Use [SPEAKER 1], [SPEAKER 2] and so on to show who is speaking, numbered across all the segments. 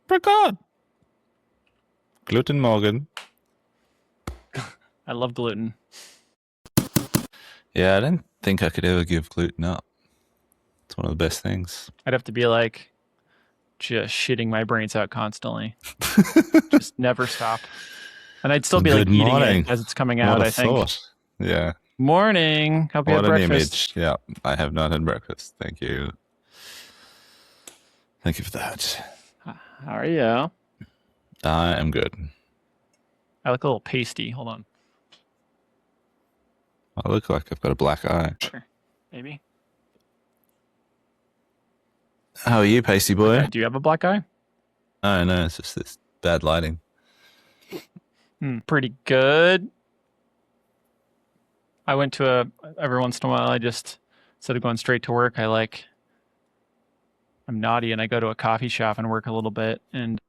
[SPEAKER 1] Record. Gluten Morgan.
[SPEAKER 2] I love gluten.
[SPEAKER 1] Yeah, I don't think I could ever give gluten up. It's one of the best things.
[SPEAKER 2] I'd have to be like just shitting my brains out constantly. Just never stop. And I'd still be like
[SPEAKER 1] Good
[SPEAKER 2] eating
[SPEAKER 1] morning.
[SPEAKER 2] it as it's coming out,
[SPEAKER 1] What a
[SPEAKER 2] I think.
[SPEAKER 1] thought. Yeah.
[SPEAKER 2] Morning. Hope you had
[SPEAKER 1] What an
[SPEAKER 2] breakfast.
[SPEAKER 1] image. Yeah, I have not had breakfast. Thank you. Thank you for that.
[SPEAKER 2] How are you?
[SPEAKER 1] I am good.
[SPEAKER 2] I look a little pasty. Hold on.
[SPEAKER 1] I look like I've got a black eye.
[SPEAKER 2] Sure. Maybe.
[SPEAKER 1] How are you, pasty boy?
[SPEAKER 2] Do you have a black eye?
[SPEAKER 1] No, it's just this bad lighting.
[SPEAKER 2] Pretty good. I went to every once in a while, I just, instead of going straight to work, I'm naughty and I go to a coffee shop and work a little bit and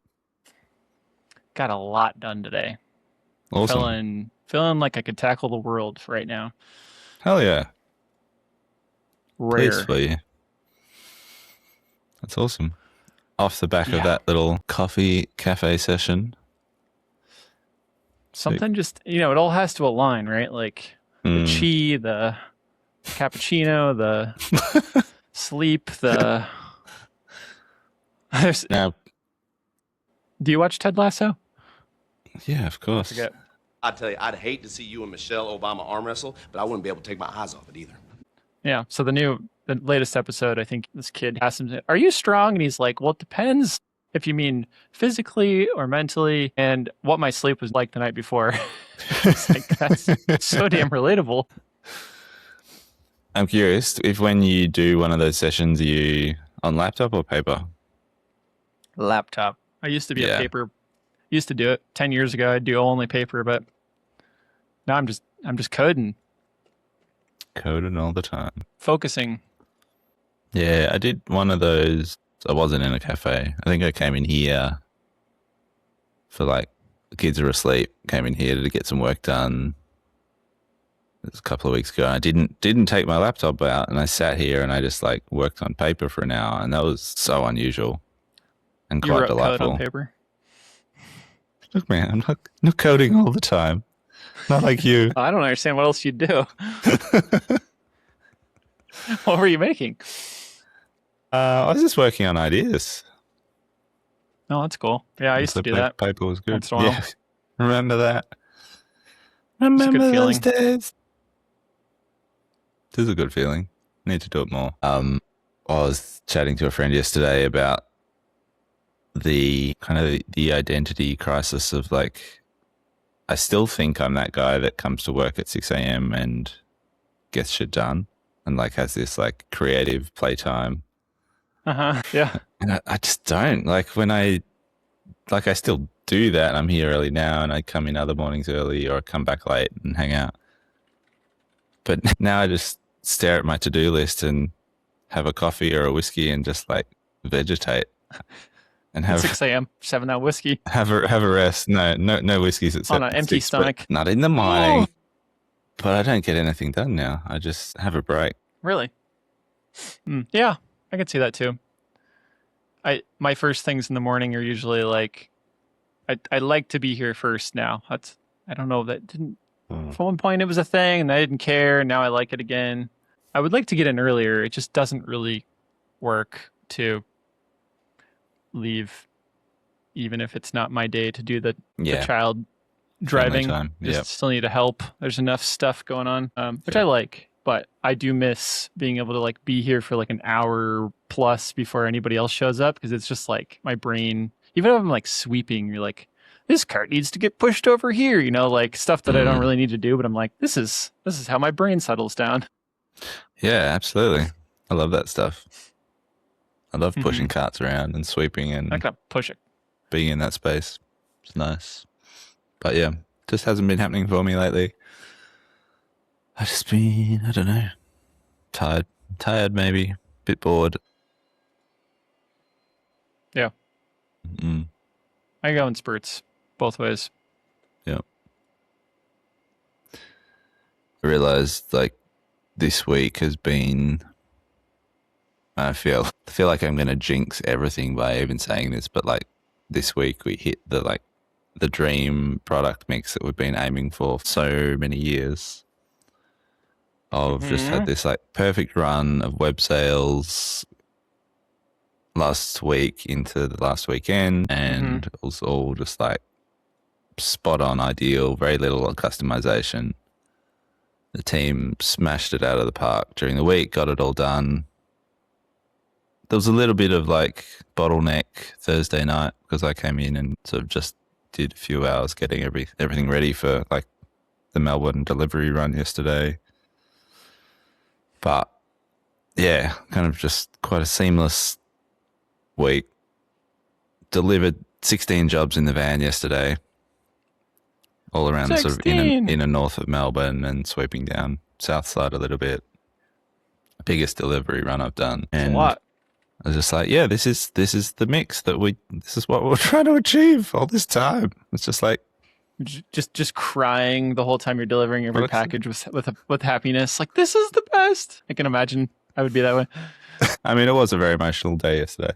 [SPEAKER 2] got a lot done today.
[SPEAKER 1] Awesome.
[SPEAKER 2] Feeling like I could tackle the world right now.
[SPEAKER 1] Hell yeah.
[SPEAKER 2] Rare.
[SPEAKER 1] Pleased for you. That's awesome. Off the back of that little coffee cafe session.
[SPEAKER 2] Something just, it all has to align, right? Like the chi, the cappuccino, the sleep, the...
[SPEAKER 1] Now,
[SPEAKER 2] do you watch Ted Lasso?
[SPEAKER 1] Yeah, of course.
[SPEAKER 2] I forget.
[SPEAKER 3] I tell you, I'd hate to see you and Michelle Obama arm wrestle, but I wouldn't be able to take my eyes off it either.
[SPEAKER 2] Yeah. So the latest episode, I think this kid asked him, "Are you strong?" And he's like, "Well, it depends if you mean physically or mentally, and what my sleep was like the night before." It's like, that's so damn relatable.
[SPEAKER 1] I'm curious if when you do one of those sessions, are you on laptop or paper?
[SPEAKER 2] Laptop. I used to be a paper. Used to do it 10 years ago. I'd do only paper, but now I'm just coding.
[SPEAKER 1] Coding all the time.
[SPEAKER 2] Focusing.
[SPEAKER 1] Yeah, I did one of those. I wasn't in a cafe. I think I came in here for the kids are asleep. Came in here to get some work done. It was a couple of weeks ago. I didn't take my laptop out, and I sat here and I just worked on paper for an hour, and that was so unusual and quite delightful.
[SPEAKER 2] Code on paper.
[SPEAKER 1] Look, man, I'm not coding all the time. Not like you.
[SPEAKER 2] I don't understand what else you'd do. What were you making?
[SPEAKER 1] I was just working on ideas.
[SPEAKER 2] Oh, that's cool. Yeah, I used to do that.
[SPEAKER 1] Paper was good.
[SPEAKER 2] Once in a while.
[SPEAKER 1] Yeah, remember that. Remember those days. It is a good feeling. Need to do it more. I was chatting to a friend yesterday about the kind of the identity crisis of I still think I'm that guy that comes to work at 6 a.m. and gets shit done and has this creative playtime.
[SPEAKER 2] Yeah.
[SPEAKER 1] And I just don't when I still do that. I'm here early now and I come in other mornings early or I come back late and hang out. But now I just stare at my to-do list and have a coffee or a whiskey and just vegetate. And have
[SPEAKER 2] 6 a.m. Just having that whiskey.
[SPEAKER 1] Have a rest. No whiskeys at 7.
[SPEAKER 2] On an empty stomach.
[SPEAKER 1] Not in the morning. But I don't get anything done now. I just have a break.
[SPEAKER 2] Really? Yeah, I could see that too. My first things in the morning are usually I like to be here first now. I don't know, that didn't at one point it was a thing and I didn't care, and now I like it again. I would like to get in earlier. It just doesn't really work to leave, even if it's not my day to do the child driving. Just still need to help. There's enough stuff going on, which I like, but I do miss being able to be here for an hour plus before anybody else shows up, because it's just my brain, even if I'm sweeping, you're this cart needs to get pushed over here, stuff that I don't really need to do, but I'm this is how my brain settles down.
[SPEAKER 1] Yeah, absolutely. I love that stuff. I love pushing carts around and sweeping and
[SPEAKER 2] I gotta push it.
[SPEAKER 1] Being in that space. It's nice. But yeah, just hasn't been happening for me lately. I've just been, I don't know, tired maybe, bit bored.
[SPEAKER 2] Yeah. I go in spurts both ways.
[SPEAKER 1] Yeah. I realized this week has been, I feel like I'm going to jinx everything by even saying this, but this week we hit the dream product mix that we've been aiming for so many years. I've just had this like perfect run of web sales last week into the last weekend, and it was all just like spot on, ideal, very little customization. The team smashed it out of the park during the week, got it all done. There was a little bit of like bottleneck Thursday night because I came in and sort of just did a few hours getting everything ready for like the Melbourne delivery run yesterday. But yeah, kind of just quite a seamless week. Delivered 16 jobs in the van yesterday, all around 16. Sort of inner north of Melbourne and sweeping down south side a little bit. Biggest delivery run I've done. And
[SPEAKER 2] a lot.
[SPEAKER 1] I was just like, yeah, this is the mix this is what we're trying to achieve all this time. It's just like
[SPEAKER 2] just crying the whole time you're delivering every package with happiness. Like, this is the best. I can imagine I would be that way.
[SPEAKER 1] I mean, it was a very emotional day yesterday,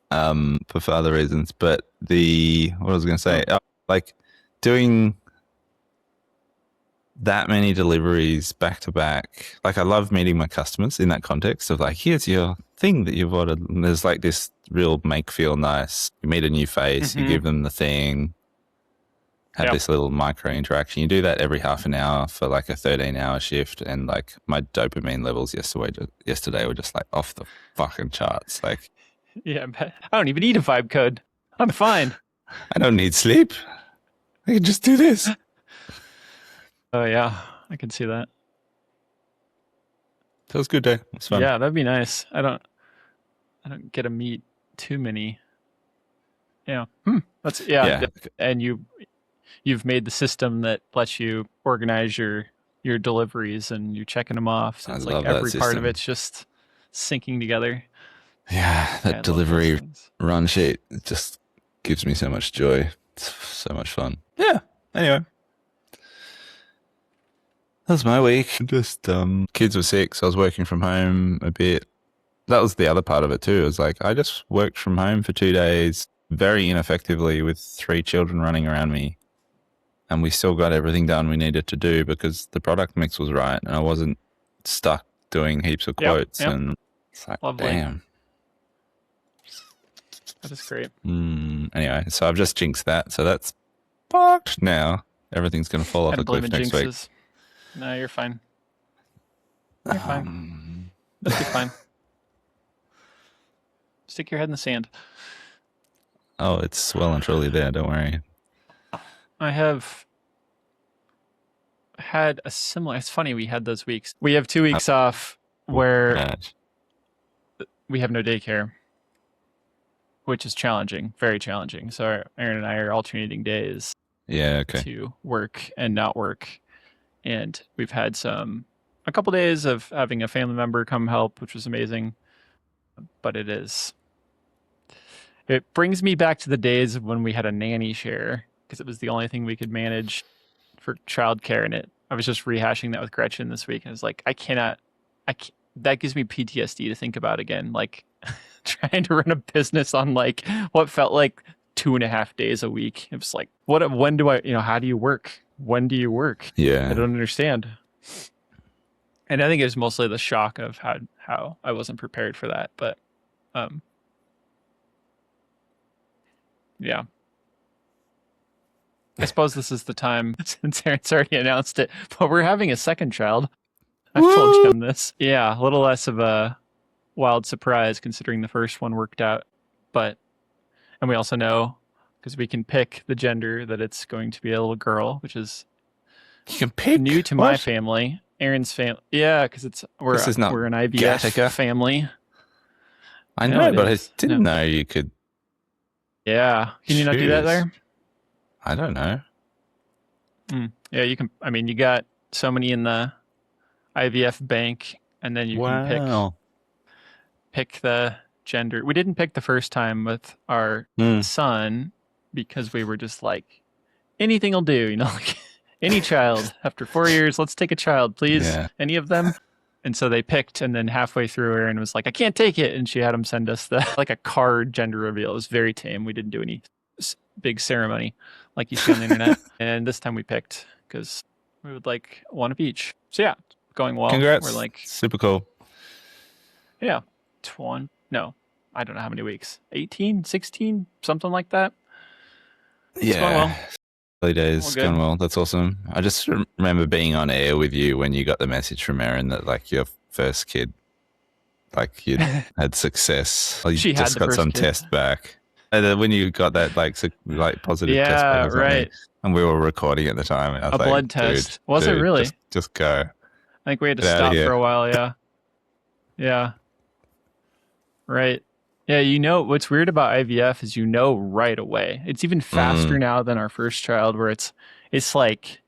[SPEAKER 1] for other reasons. But what I was going to say, like doing that many deliveries back to back. Like, I love meeting my customers in that context of like, here's your thing that you've ordered. And there's like this real make feel nice. You meet a new face, you give them the thing. Have this little micro interaction. You do that every half an hour for like a 13-hour shift, and like my dopamine levels yesterday were just like off the fucking charts. Like,
[SPEAKER 2] yeah, I don't even need a vibe code. I'm fine.
[SPEAKER 1] I don't need sleep. I can just do this.
[SPEAKER 2] Oh yeah, I can see that.
[SPEAKER 1] That was a good day. It's fun.
[SPEAKER 2] Yeah, that'd be nice. I don't get to meet too many. Yeah. And you've made the system that lets you organize your deliveries and you're checking them off. So it's like every part of it's just syncing together.
[SPEAKER 1] Yeah, that delivery run sheet, it just gives me so much joy. It's so much fun. Yeah. Anyway. That was my week. Just kids were sick, so I was working from home a bit. That was the other part of it too. It was like I just worked from home for 2 days very ineffectively with 3 children running around me. And we still got everything done we needed to do because the product mix was right and I wasn't stuck doing heaps of quotes. Yep. And it's like, lovely. Damn.
[SPEAKER 2] That is great.
[SPEAKER 1] Anyway, so I've just jinxed that. So that's fucked now. Everything's going to fall off a cliff next week.
[SPEAKER 2] No, you're fine. You're fine. Just be fine. Stick your head in the sand.
[SPEAKER 1] Oh, it's well and truly there. Don't worry.
[SPEAKER 2] I have had a similar... It's funny, we had those weeks. We have 2 weeks off where we have no daycare, which is challenging, very challenging. So Aaron and I are alternating days to work and not work. And we've had a couple days of having a family member come help, which was amazing. But it brings me back to the days when we had a nanny share, because it was the only thing we could manage for childcare. And I was just rehashing that with Gretchen this week. And I was like, that gives me PTSD to think about again. Like trying to run a business on like what felt like 2.5 days a week. It was like, when do I, how do you work? When do you work?
[SPEAKER 1] Yeah.
[SPEAKER 2] I don't understand. And I think it was mostly the shock of how I wasn't prepared for that. But, yeah. I suppose this is the time, since Aaron's already announced it, but we're having a second child. I've told Jim this. Yeah, a little less of a wild surprise considering the first one worked out. And we also know, because we can pick the gender, that it's going to be a little girl, which is
[SPEAKER 1] you can pick
[SPEAKER 2] new to my family. Aaron's family. Yeah, because we're an IVF
[SPEAKER 1] Gattaca
[SPEAKER 2] family.
[SPEAKER 1] I know, but I didn't know you could.
[SPEAKER 2] Yeah. Can you not do that there?
[SPEAKER 1] I don't know.
[SPEAKER 2] Yeah, you can. I mean, you got so many in the IVF bank, and then you can pick the gender. We didn't pick the first time with our son because we were just like, anything will do, like any child. After 4 years, let's take a child, please. Yeah. Any of them? And so they picked, and then halfway through, Erin was like, I can't take it. And she had them send us like a card gender reveal. It was very tame. We didn't do any big ceremony like you see on the internet. And this time we picked because we would like one of each. So yeah, going well.
[SPEAKER 1] Congrats.
[SPEAKER 2] We're like
[SPEAKER 1] super cool.
[SPEAKER 2] Yeah. No, I don't know how many weeks. 18, 16, something like that.
[SPEAKER 1] It's going well. Early days, going well. That's awesome. I just remember being on air with you when you got the message from Erin that like your first kid, like you had success. Well, you just got some test back. And when you got that like positive test back,
[SPEAKER 2] right.
[SPEAKER 1] And we were recording at the time. And I was
[SPEAKER 2] a blood test. Was it really?
[SPEAKER 1] Just go.
[SPEAKER 2] I think we had to stop for a while. Yeah. Yeah. Right. Yeah, you know, what's weird about IVF is right away. It's even faster now than our first child, where it's like,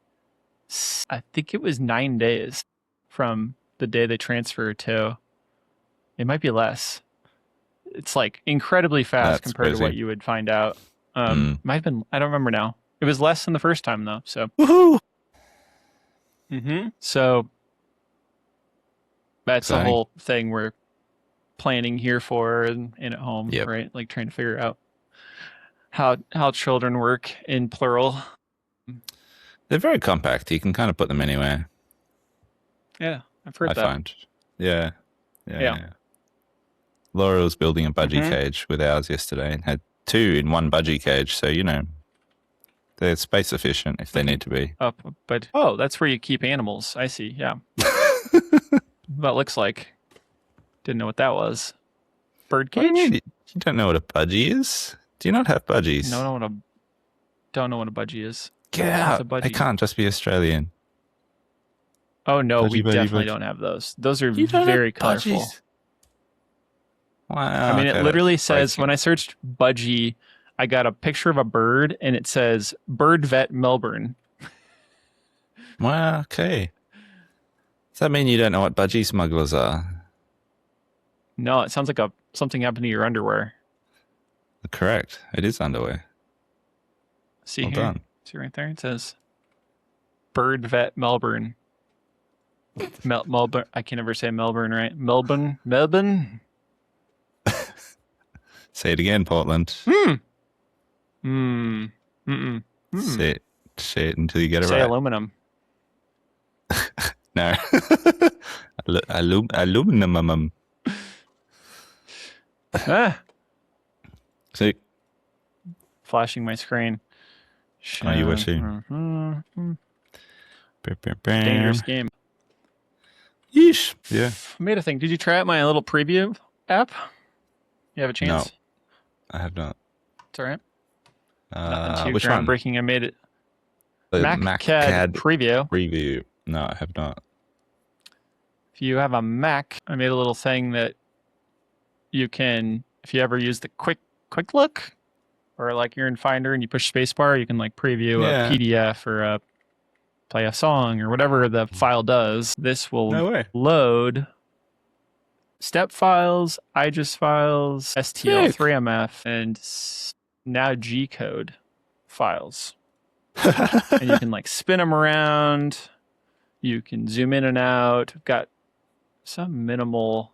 [SPEAKER 2] I think it was 9 days from the day they transfer to, it might be less. It's like incredibly fast compared to what you would find out. Might have been, I don't remember now. It was less than the first time though, so.
[SPEAKER 1] Woohoo!
[SPEAKER 2] So that's the whole thing we're planning here for and at home, right? Like trying to figure out how children work in plural.
[SPEAKER 1] They're very compact. You can kind of put them anywhere.
[SPEAKER 2] Yeah, I've heard that.
[SPEAKER 1] I find. Yeah. Laura was building a budgie cage with ours yesterday and had 2 in one budgie cage. So, they're space efficient if they need to be.
[SPEAKER 2] That's where you keep animals. I see. Yeah. That looks like. Didn't know what that was. Bird cage?
[SPEAKER 1] You don't know what a budgie is? Do you not have budgies?
[SPEAKER 2] No, don't know what a budgie is.
[SPEAKER 1] Get out. I can't just be Australian.
[SPEAKER 2] Oh, no, we definitely don't have those. Those are very colorful.
[SPEAKER 1] Wow.
[SPEAKER 2] I mean, it literally says, when I searched budgie, I got a picture of a bird, and it says, Bird Vet Melbourne.
[SPEAKER 1] Wow, okay. Does that mean you don't know what budgie smugglers are?
[SPEAKER 2] No, it sounds like something happened to your underwear.
[SPEAKER 1] Correct. It is underwear.
[SPEAKER 2] See well here? Done. See right there? It says Bird Vet Melbourne. Melbourne. I can never say Melbourne, right? Melbourne.
[SPEAKER 1] Say it again, Portland.
[SPEAKER 2] Say
[SPEAKER 1] it until you get it right.
[SPEAKER 2] Say aluminum.
[SPEAKER 1] No. Aluminum. See?
[SPEAKER 2] Flashing my screen.
[SPEAKER 1] Are you watching?
[SPEAKER 2] Dangerous game.
[SPEAKER 1] Yeesh. Yeah.
[SPEAKER 2] I made a thing. Did you try out my little preview app? You have a chance?
[SPEAKER 1] No, I have not.
[SPEAKER 2] It's all right.
[SPEAKER 1] Which one?
[SPEAKER 2] Groundbreaking. I made it.
[SPEAKER 1] The
[SPEAKER 2] MacCAD
[SPEAKER 1] preview. No, I have not.
[SPEAKER 2] If you have a Mac, I made a little thing that you can, if you ever use the quick look, or like you're in Finder and you push spacebar, you can like preview a PDF or play a song or whatever the file does. This will load step files, IGES files, STL3MF, and now G-code files. And you can like spin them around. You can zoom in and out. We've got some minimal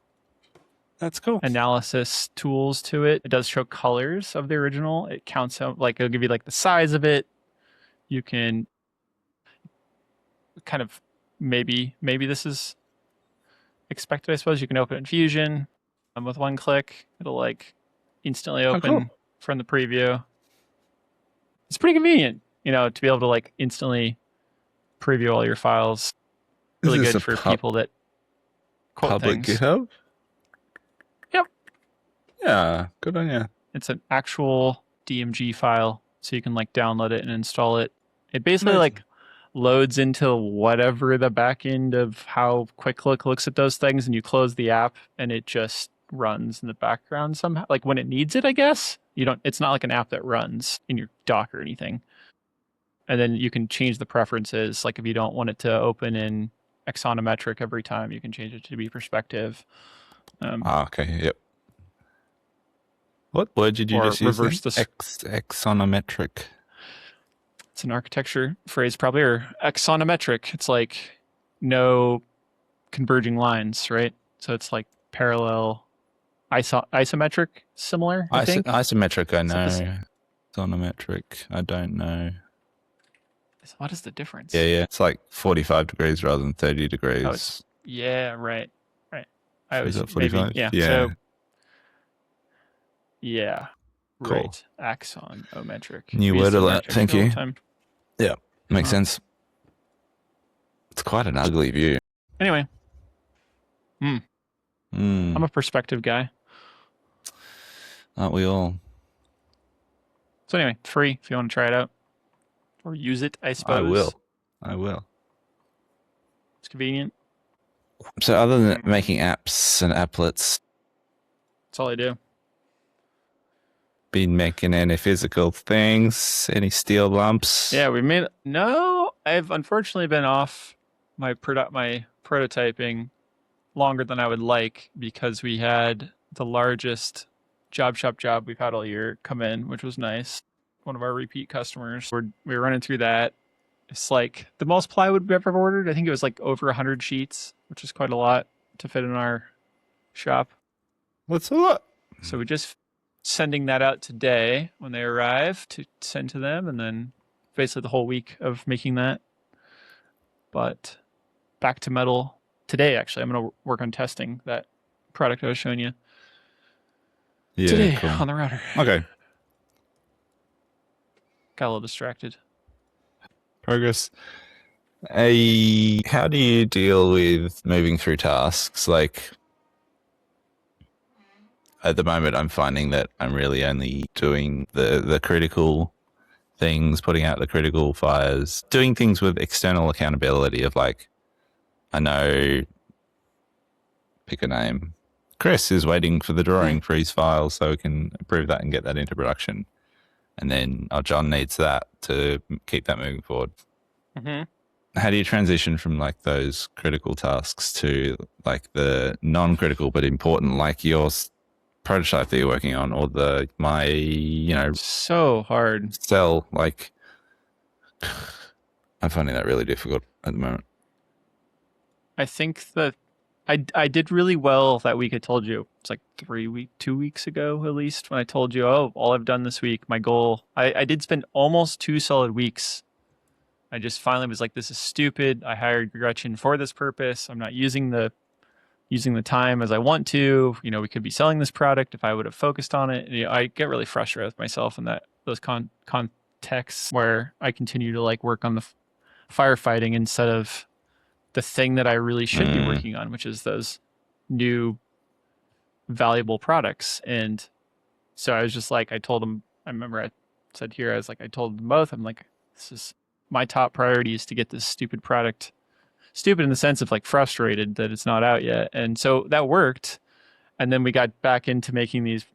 [SPEAKER 1] That's cool.
[SPEAKER 2] analysis tools to it. It does show colors of the original. It counts out, like it'll give you like the size of it. You can kind of maybe this is expected, I suppose. You can open it in Fusion with one click. It'll like instantly open from the preview. It's pretty convenient, to be able to like instantly preview all your files. Really good for people that quote
[SPEAKER 1] public
[SPEAKER 2] things.
[SPEAKER 1] GitHub?
[SPEAKER 2] Yep.
[SPEAKER 1] Yeah, good on you.
[SPEAKER 2] It's an actual DMG file, so you can like download it and install it. It basically like loads into whatever the back end of how QuickLook looks at those things, and you close the app and it just runs in the background somehow. Like when it needs it, I guess. It's not like an app that runs in your dock or anything. And then you can change the preferences. Like if you don't want it to open in axonometric every time, you can change it to be perspective.
[SPEAKER 1] Okay, yep. What word did you just use?
[SPEAKER 2] Reverse the
[SPEAKER 1] axonometric. It's
[SPEAKER 2] an architecture phrase probably, or axonometric. It's like no converging lines, right? So it's like parallel, isometric, similar, I think?
[SPEAKER 1] Isometric, I know. Sonometric, I don't know.
[SPEAKER 2] What is the difference?
[SPEAKER 1] Yeah. It's like 45 degrees rather than 30 degrees.
[SPEAKER 2] Right.
[SPEAKER 1] I was 45?
[SPEAKER 2] Yeah.
[SPEAKER 1] Yeah.
[SPEAKER 2] So, yeah.
[SPEAKER 1] Cool.
[SPEAKER 2] Right. Axonometric.
[SPEAKER 1] New word alert. Thank you. Yeah. Makes sense. It's quite an ugly view.
[SPEAKER 2] Anyway. I'm a perspective guy.
[SPEAKER 1] Aren't we all?
[SPEAKER 2] So anyway, free if you want to try it out. Or use it, I suppose.
[SPEAKER 1] I will.
[SPEAKER 2] It's convenient.
[SPEAKER 1] So other than making apps and applets,
[SPEAKER 2] that's all I do.
[SPEAKER 1] Been making any physical things? Any steel lumps?
[SPEAKER 2] Yeah, no, I've unfortunately been off my prototyping longer than I would like because we had the largest job we've had all year come in, which was nice. One of our repeat customers. We were running through that. It's like the most plywood we've ever ordered. I think it was like over 100 sheets, which is quite a lot to fit in our shop.
[SPEAKER 1] What's a lot?
[SPEAKER 2] So we just sending that out today when they arrive to send to them, and then basically the whole week of making that. But back to metal today, actually. I'm going to work on testing that product I was showing you today on the router.
[SPEAKER 1] Okay.
[SPEAKER 2] Got a little distracted.
[SPEAKER 1] Progress. How do you deal with moving through tasks? Like, at the moment, I'm finding that I'm really only doing the critical things, putting out the critical fires, doing things with external accountability of like, I know, pick a name. Chris is waiting for the drawing for his file so we can approve that and get that into production. And then John needs that to keep that moving forward.
[SPEAKER 2] Mm-hmm.
[SPEAKER 1] How do you transition from like those critical tasks to like the non-critical but important, like your prototype that you're working on, or
[SPEAKER 2] so hard
[SPEAKER 1] cell? Like, I'm finding that really difficult at the moment.
[SPEAKER 2] I think that I did really well that week. I told you it's like 2 weeks ago at least when I told you, all I've done this week, my goal. I did spend almost 2 solid weeks. I just finally was like, this is stupid. I hired Gretchen for this purpose. I'm not using the time as I want to. We could be selling this product if I would have focused on it. I get really frustrated with myself in those contexts where I continue to like work on the firefighting instead of the thing that I really should be working on, which is those new valuable products. And so I was just like, I told them, I remember I said here, I was like, I told them both, I'm like, this is my top priority is to get this stupid product, stupid in the sense of like frustrated that it's not out yet. And so that worked. And then we got back into making these,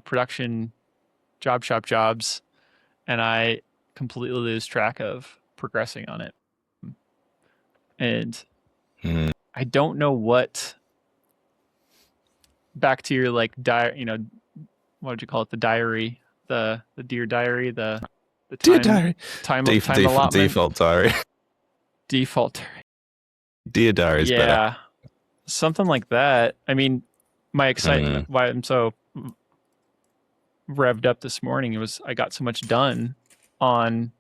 [SPEAKER 2] production jobs. And I completely lose track of progressing on it. And I don't know what, back to your like what would you call it? The diary, the dear diary, the time,
[SPEAKER 1] dear diary,
[SPEAKER 2] time allotment.
[SPEAKER 1] Default diary.
[SPEAKER 2] Default diary.
[SPEAKER 1] Dear diary is better.
[SPEAKER 2] Something like that. I mean, my excitement, why I'm so revved up this morning, I got so much done on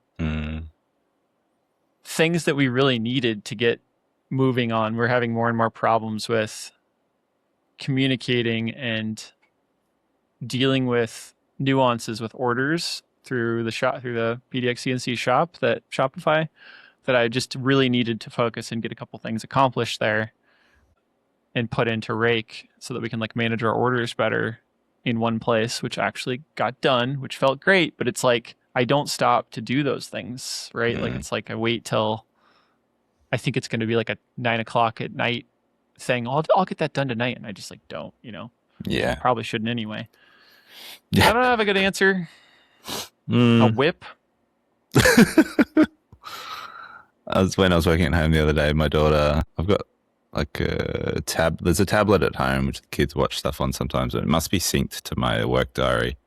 [SPEAKER 2] things that we really needed to get moving on. We're having more and more problems with communicating and dealing with nuances with orders through the PDX CNC shop, that Shopify, that I just really needed to focus and get a couple things accomplished there and put into Rake so that we can like manage our orders better in one place, which actually got done, which felt great. But it's like, I don't stop to do those things, right? Like, it's like I wait till I think it's going to be like a 9:00 at night thing. I'll get that done tonight. And I just like, don't,
[SPEAKER 1] Yeah.
[SPEAKER 2] Probably shouldn't anyway.
[SPEAKER 1] Yeah.
[SPEAKER 2] I don't have a good answer. A whip.
[SPEAKER 1] When I was working at home the other day, my daughter, I've got like there's a tablet at home which the kids watch stuff on sometimes, and it must be synced to my work diary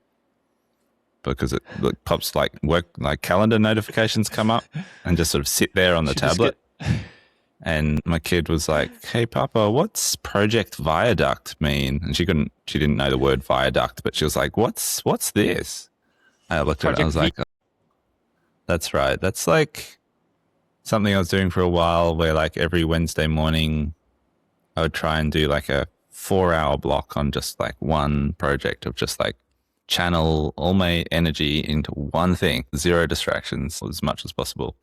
[SPEAKER 1] because it pops like work, like calendar notifications come up and just sort of sit there on the tablet. And my kid was like, "Hey, Papa, what's Project Viaduct mean?" And she didn't know the word viaduct, but she was like, "What's this?" I looked at it. I was like, oh, "That's right. That's like something I was doing for a while, where like every Wednesday morning, I would try and do like a 4-hour block on just like one project of just like channel all my energy into one thing, zero distractions as much as possible."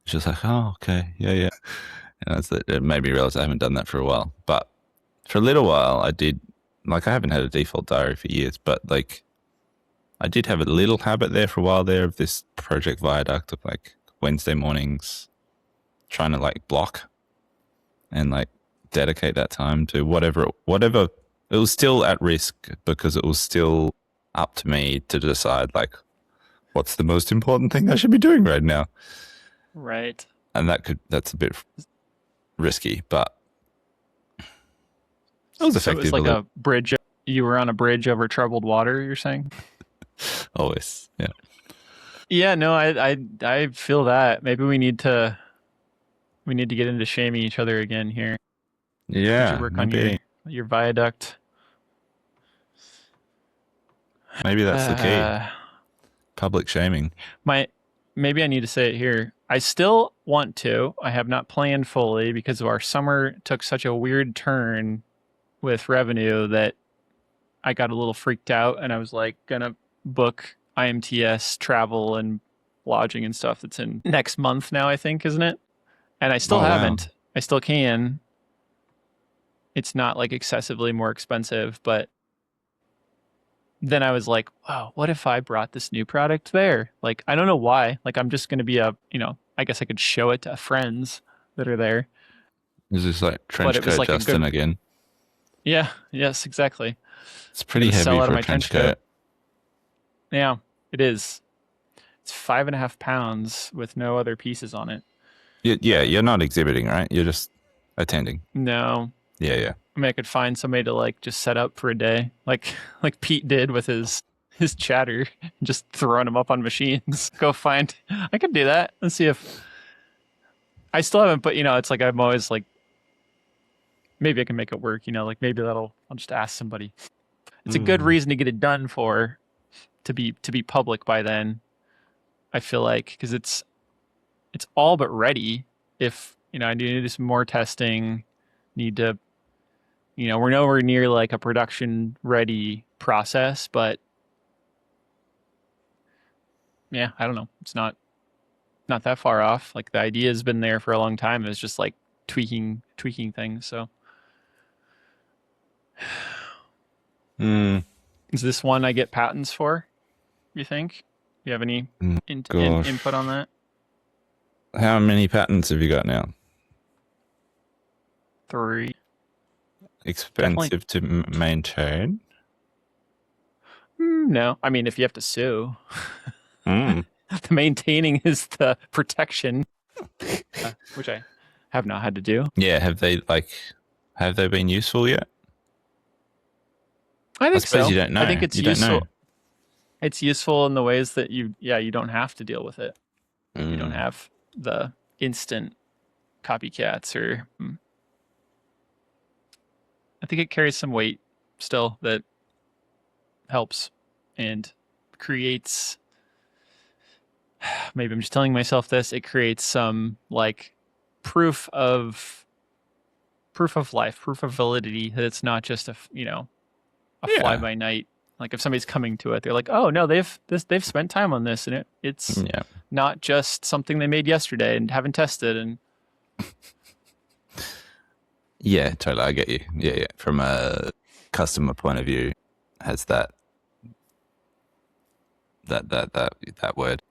[SPEAKER 1] She was like, "Oh, okay, yeah." And it made me realize I haven't done that for a while. But for a little while, I did. Like, I haven't had a default diary for years, but like, I did have a little habit there for a while there of this Project Viaduct of like Wednesday mornings trying to like block and like dedicate that time to whatever. It was still at risk because it was still up to me to decide like what's the most important thing I should be doing right now.
[SPEAKER 2] Right.
[SPEAKER 1] And that's a bit risky, but it was effective.
[SPEAKER 2] So it was like a bridge. You were on a bridge over troubled water, you're saying?
[SPEAKER 1] Always. Yeah.
[SPEAKER 2] Yeah, no, I feel that. Maybe we need to get into shaming each other again here.
[SPEAKER 1] Yeah.
[SPEAKER 2] Work on your viaduct.
[SPEAKER 1] Maybe that's the key. Public shaming.
[SPEAKER 2] Maybe I need to say it here. I still want to. I have not planned fully because our summer took such a weird turn with revenue that I got a little freaked out, and I was like gonna book IMTS travel and lodging and stuff that's in next month now, I think, isn't it? And I still haven't. Wow. I still can. It's not like excessively more expensive, but then I was like, wow, what if I brought this new product there? Like, I don't know why. Like, I'm just going to be I guess I could show it to friends that are there.
[SPEAKER 1] Is this like trench coat like Justin again?
[SPEAKER 2] Yeah, yes, exactly.
[SPEAKER 1] It's pretty heavy for a trench coat.
[SPEAKER 2] Yeah, it is. It's 5.5 pounds with no other pieces on it.
[SPEAKER 1] Yeah, you're not exhibiting, right? You're just attending.
[SPEAKER 2] No.
[SPEAKER 1] Yeah.
[SPEAKER 2] I mean, I could find somebody to like just set up for a day, like Pete did with his chatter, just throwing them up on machines. Go find. I could do that. Let's see if I still haven't. But it's like I'm always like, maybe I can make it work. Like maybe I'll just ask somebody. It's a good reason to get it done to be public by then. I feel like because it's all but ready. If I need to do some more testing, need to. We're nowhere near like a production ready process, but yeah, I don't know. It's not that far off. Like the idea has been there for a long time. It's just like tweaking things. So is this one I get patents for? You think? You have any input on that?
[SPEAKER 1] How many patents have you got now?
[SPEAKER 2] 3.
[SPEAKER 1] Expensive to maintain?
[SPEAKER 2] No. I mean, if you have to sue. The maintaining is the protection, which I have not had to do.
[SPEAKER 1] Yeah, have they been useful yet?
[SPEAKER 2] I think so.
[SPEAKER 1] You don't know.
[SPEAKER 2] I think it's useful. It's useful in the ways that you don't have to deal with it. You don't have the instant copycats or... I think it carries some weight still that helps and creates, maybe I'm just telling myself this, it creates some like proof of life, proof of validity, that it's not just a fly by night. Like if somebody's coming to it, they're like, oh no, they've spent time on this, and it's not just something they made yesterday and haven't tested. And
[SPEAKER 1] yeah, totally. I get you. Yeah. From a customer point of view, has that word.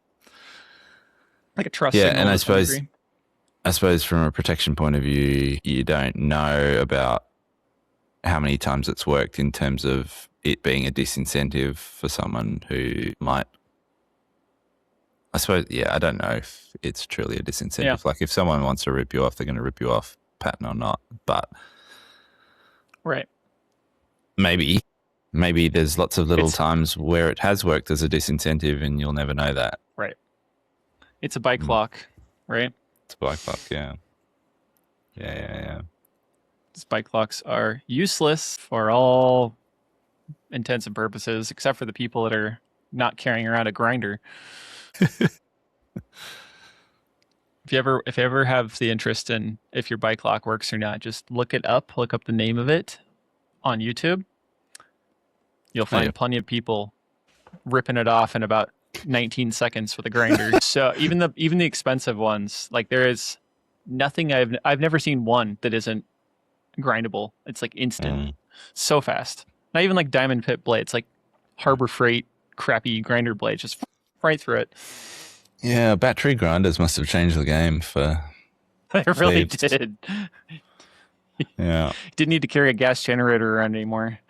[SPEAKER 2] Like a trust.
[SPEAKER 1] Yeah, and I suppose from a protection point of view, you don't know about how many times it's worked in terms of it being a disincentive for someone who might. I suppose, I don't know if it's truly a disincentive. Yeah. Like if someone wants to rip you off, they're going to rip you off, patent or not. But
[SPEAKER 2] right,
[SPEAKER 1] maybe there's lots of little times where it has worked as a disincentive, and you'll never know that.
[SPEAKER 2] Right. It's a bike lock, right?
[SPEAKER 1] It's a bike lock, yeah. Yeah.
[SPEAKER 2] Spike locks are useless for all intents and purposes, except for the people that are not carrying around a grinder. If you ever have the interest in if your bike lock works or not, just look up the name of it on YouTube. You'll find plenty of people ripping it off in about 19 seconds with a grinder. So even the expensive ones, like there is nothing I've never seen one that isn't grindable. It's like instant, so fast. Not even like Diamond Pit blades, like Harbor Freight crappy grinder blades, just right through it.
[SPEAKER 1] Yeah, battery grinders must have changed the game for.
[SPEAKER 2] They really did.
[SPEAKER 1] Yeah,
[SPEAKER 2] didn't need to carry a gas generator around anymore.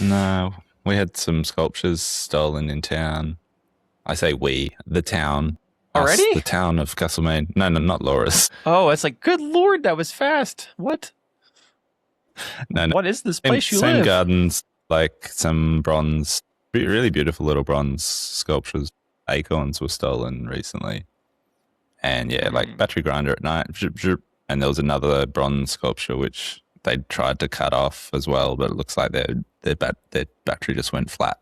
[SPEAKER 1] No, we had some sculptures stolen in town. I say we, the town.
[SPEAKER 2] Already?
[SPEAKER 1] The town of Castlemaine. No, not Laura's.
[SPEAKER 2] Oh, it's like, good Lord, that was fast. What?
[SPEAKER 1] No.
[SPEAKER 2] What is this place you live?
[SPEAKER 1] Same gardens, like some bronze, really beautiful little bronze sculptures. Acorns were stolen recently. And yeah, like battery grinder at night. And there was another bronze sculpture which they tried to cut off as well, but it looks like their battery just went flat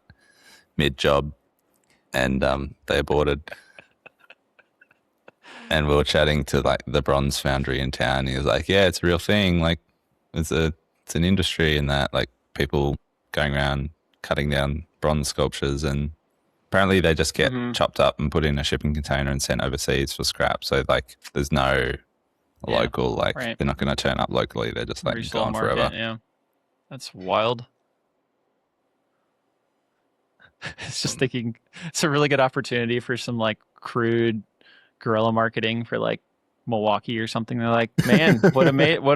[SPEAKER 1] mid-job, and they aborted. And we were chatting to like the bronze foundry in town. He was like, "Yeah, it's a real thing. Like, it's an industry in that, like, people going around cutting down bronze sculptures, and apparently they just get chopped up and put in a shipping container and sent overseas for scrap. So like, there's no local, like, they're not going to turn up locally. They're just like gone forever.
[SPEAKER 2] Yeah, that's wild." It's just thinking it's a really good opportunity for some like crude guerrilla marketing for like Milwaukee or something. They're like, man, would have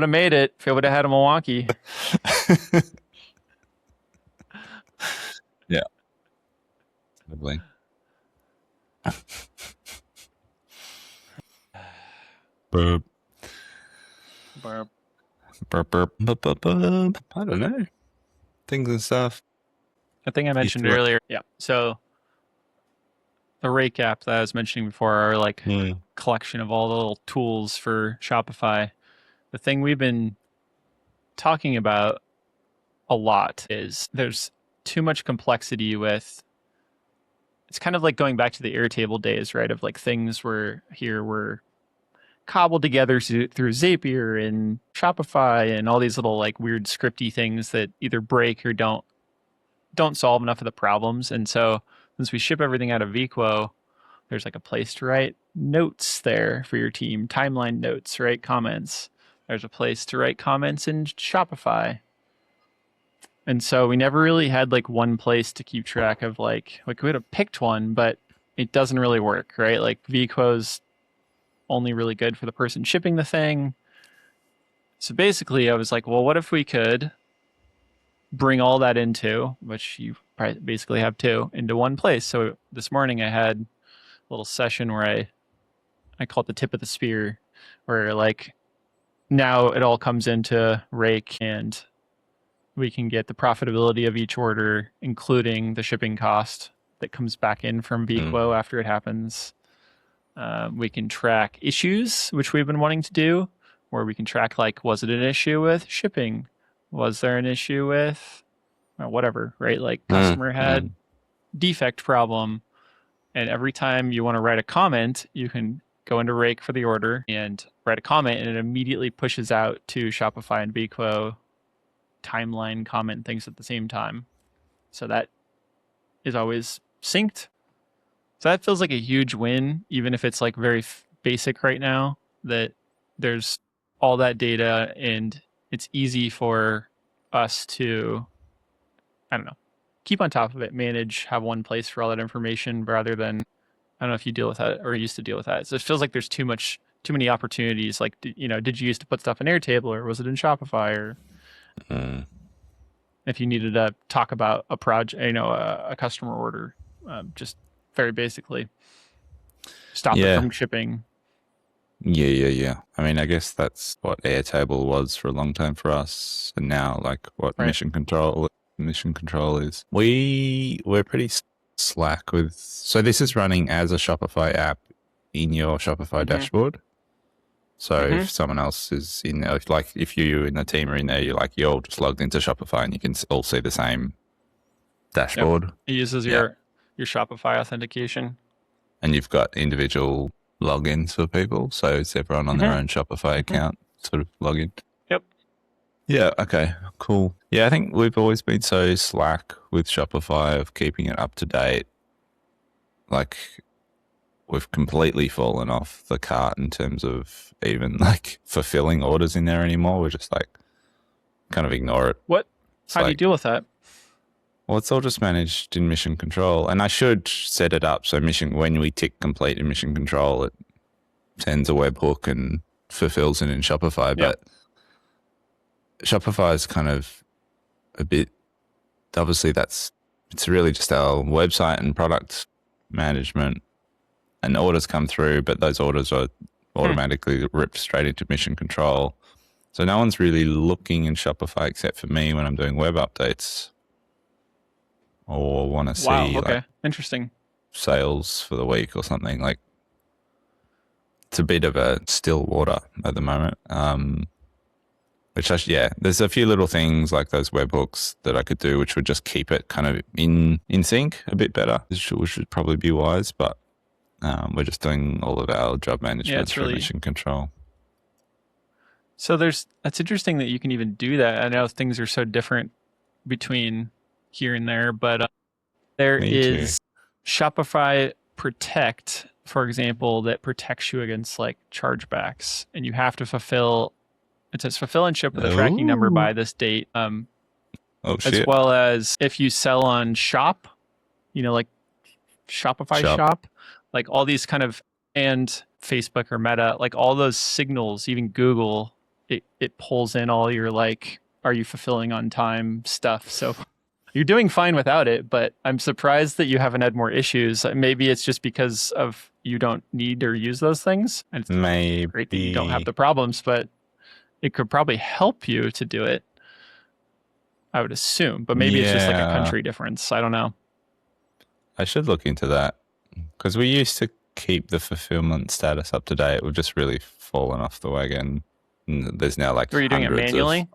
[SPEAKER 2] made it if it would have had a Milwaukee.
[SPEAKER 1] Yeah. Lovely. Burp.
[SPEAKER 2] Burp.
[SPEAKER 1] Burp, burp, burp, burp, burp. I don't know. Things and stuff.
[SPEAKER 2] I think I mentioned earlier. Yeah. So the Rake app that I was mentioning before are like collection of all the little tools for Shopify. The thing we've been talking about a lot is there's too much complexity with. It's kind of like going back to the Airtable days, right? Of like things were cobbled together through Zapier and Shopify and all these little like weird scripty things that either break or don't solve enough of the problems. And so since we ship everything out of vQuo, there's like a place to write notes there for your team, timeline notes, right? Comments. There's a place to write comments in Shopify. And so we never really had like one place to keep track of like we would have picked one, but it doesn't really work, right? Like vQuo's only really good for the person shipping the thing. So basically I was like, well, what if we could bring all that into, which you basically have two, into one place. So this morning I had a little session where I call it the tip of the spear, where like now it all comes into Rake and we can get the profitability of each order, including the shipping cost that comes back in from vQuo after it happens. We can track issues, which we've been wanting to do, where we can track like, was it an issue with shipping? Was there an issue with whatever, right? Like customer had defect problem. And every time you want to write a comment, you can go into Rake for the order and write a comment, and it immediately pushes out to Shopify and vQuo timeline comment things at the same time. So that is always synced. So that feels like a huge win, even if it's like very basic right now, that there's all that data and it's easy for us to, I don't know, keep on top of it, manage, have one place for all that information rather than, I don't know if you deal with that or used to deal with that. So it feels like there's too many opportunities. Like, did you used to put stuff in Airtable or was it in Shopify or if you needed to talk about a project, a customer order, just very basically stop it from shipping.
[SPEAKER 1] Yeah. I mean, I guess that's what Airtable was for a long time for us, and now like what Mission Control is. We're pretty slack with. So this is running as a Shopify app in your Shopify dashboard. So if someone else is in there, like if you in the team are in there, you're all just logged into Shopify and you can all see the same dashboard.
[SPEAKER 2] Yep. It uses your Shopify authentication.
[SPEAKER 1] And you've got individual logins for people. So it's everyone on their own Shopify account sort of login.
[SPEAKER 2] Yep.
[SPEAKER 1] Yeah. Okay. Cool. Yeah. I think we've always been so slack with Shopify of keeping it up to date. Like we've completely fallen off the cart in terms of even like fulfilling orders in there anymore. We're just like kind of ignore it.
[SPEAKER 2] What? How do you deal with that?
[SPEAKER 1] Well, it's all just managed in Mission Control. And I should set it up so when we tick complete in Mission Control, it sends a webhook and fulfills it in Shopify. But Shopify is kind of a bit, obviously it's really just our website and product management, and orders come through, but those orders are automatically ripped straight into Mission Control. So no one's really looking in Shopify except for me when I'm doing web updates. Or want to see like
[SPEAKER 2] interesting
[SPEAKER 1] sales for the week or something. Like it's a bit of a still water at the moment. There's a few little things like those webhooks that I could do, which would just keep it kind of in sync a bit better, which should probably be wise. But we're just doing all of our job management through Mission Control.
[SPEAKER 2] So that's interesting that you can even do that. I know things are so different between here and there, but there is Shopify Protect, for example, that protects you against like chargebacks, and you have to fulfill. It says fulfill and ship with a tracking number by this date. As well as if you sell on Shop, like Shopify Shop, like all these kind of, and Facebook or Meta, like all those signals, even Google, it pulls in all your like, are you fulfilling on time stuff? So you're doing fine without it, but I'm surprised that you haven't had more issues. Maybe it's just because of you don't need or use those things. And it's great that you don't have the problems, but it could probably help you to do it, I would assume. But maybe it's just like a country difference. I don't know.
[SPEAKER 1] I should look into that because we used to keep the fulfillment status up to date. We've just really fallen off the wagon. And there's now like
[SPEAKER 2] Are you doing it manually?